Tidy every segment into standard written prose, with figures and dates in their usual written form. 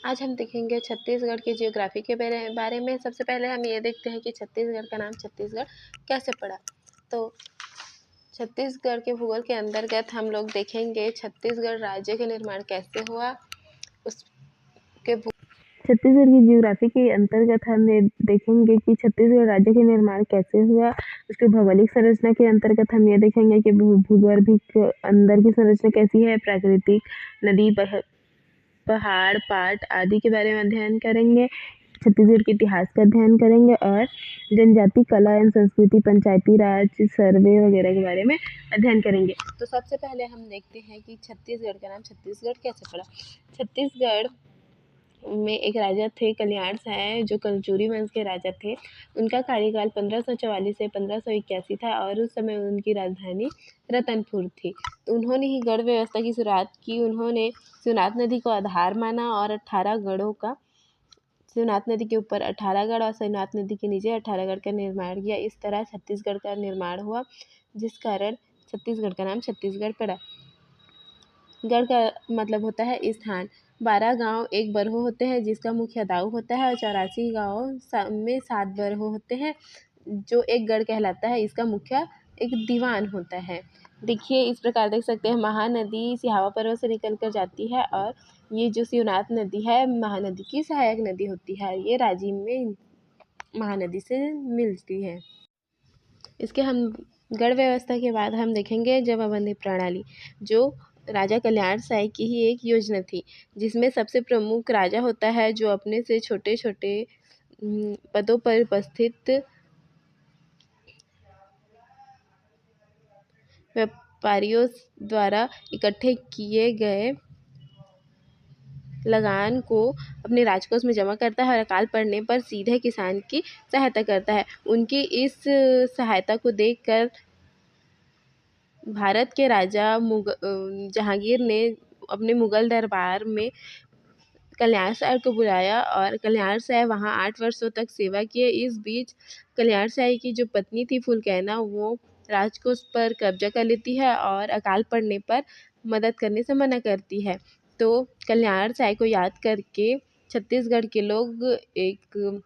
आज हम देखेंगे छत्तीसगढ़ की जियोग्राफी के बारे में। सबसे पहले हम ये देखते हैं कि छत्तीसगढ़ का नाम छत्तीसगढ़ कैसे पड़ा। तो छत्तीसगढ़ के भूगोल के अंतर्गत हम लोग देखेंगे छत्तीसगढ़ राज्य का निर्माण कैसे हुआ। उसके छत्तीसगढ़ की जियोग्राफी के अंतर्गत हम देखेंगे कि छत्तीसगढ़ राज्य का निर्माण कैसे हुआ। उसके भौगोलिक संरचना के अंतर्गत हम ये देखेंगे कि भूगर्भिक अंदर की संरचना कैसी है, प्राकृतिक नदी पहाड़ पाट आदि के बारे में अध्ययन करेंगे। छत्तीसगढ़ के इतिहास का अध्ययन करेंगे और जनजाति कला एवं संस्कृति, पंचायती राज, सर्वे वगैरह के बारे में अध्ययन करेंगे। तो सबसे पहले हम देखते हैं कि छत्तीसगढ़ का नाम छत्तीसगढ़ कैसे पड़ा। छत्तीसगढ़ में एक राजा थे कल्याण साय, जो कलचुरी वंश के राजा थे। उनका कार्यकाल 1544 से 1581 था और उस समय उनकी राजधानी रतनपुर थी। तो उन्होंने ही गढ़ व्यवस्था की शुरुआत की। उन्होंने शिवनाथ नदी को आधार माना और 18 गढ़ों का, शिवनाथ नदी के ऊपर 18 गढ़ और शिवनाथ नदी के नीचे 18 गढ़ का निर्माण किया। इस तरह छत्तीसगढ़ का निर्माण हुआ, जिस कारण छत्तीसगढ़ का नाम छत्तीसगढ़ पड़ा। गढ़ का मतलब होता है स्थान। 12 गांव एक बरहो होते हैं, जिसका मुखिया दाऊ होता है और 84 गाँव में 7 बरहो होते हैं, जो एक गढ़ कहलाता है। इसका मुखिया एक दीवान होता है। देखिए इस प्रकार देख सकते हैं, महानदी सिहावा पर्वत से निकल कर जाती है और ये जो शिवनाथ नदी है महानदी की सहायक नदी होती है। ये राजिम में महानदी से मिलती है। इसके हम गढ़ व्यवस्था के बाद हम देखेंगे जमाबंदी प्रणाली, जो राजा कल्याण साय की ही एक योजना थी, जिसमें सबसे प्रमुख राजा होता है, जो अपने से छोटे छोटे पदों पर उपस्थित व्यापारियों द्वारा इकट्ठे किए गए लगान को अपने राजकोष में जमा करता है और अकाल पड़ने पर सीधे किसान की सहायता करता है। उनकी इस सहायता को देखकर भारत के राजा जहांगीर ने अपने मुगल दरबार में कल्याण साय को बुलाया और कल्याण साय वहाँ 8 वर्षों तक सेवा किए। इस बीच कल्याण साय की जो पत्नी थी फुलकैना, वो राजकोष पर कब्जा कर लेती है और अकाल पड़ने पर मदद करने से मना करती है। तो कल्याण साय को याद करके छत्तीसगढ़ के लोग एक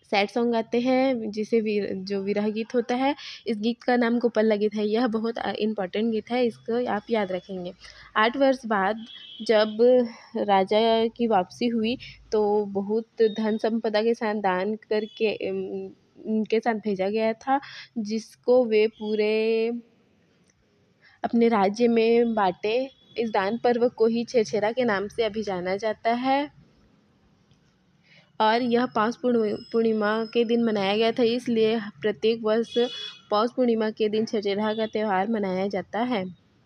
सैड सॉन्ग गाते हैं, जिसे जो विरह गीत होता है। इस गीत का नाम गोपल्ला गीत है। यह बहुत इम्पोर्टेंट गीत है, इसको आप याद रखेंगे। 8 वर्ष बाद जब राजा की वापसी हुई, तो बहुत धन संपदा के साथ दान करके उनके साथ भेजा गया था, जिसको वे पूरे अपने राज्य में बांटे। इस दान पर्व को ही छेरछेरा के नाम से अभी जाना जाता है और यह पौष पूर्णिमा के दिन मनाया गया था, इसलिए प्रत्येक वर्ष पौष पूर्णिमा के दिन छेरछेरा का त्यौहार मनाया जाता है।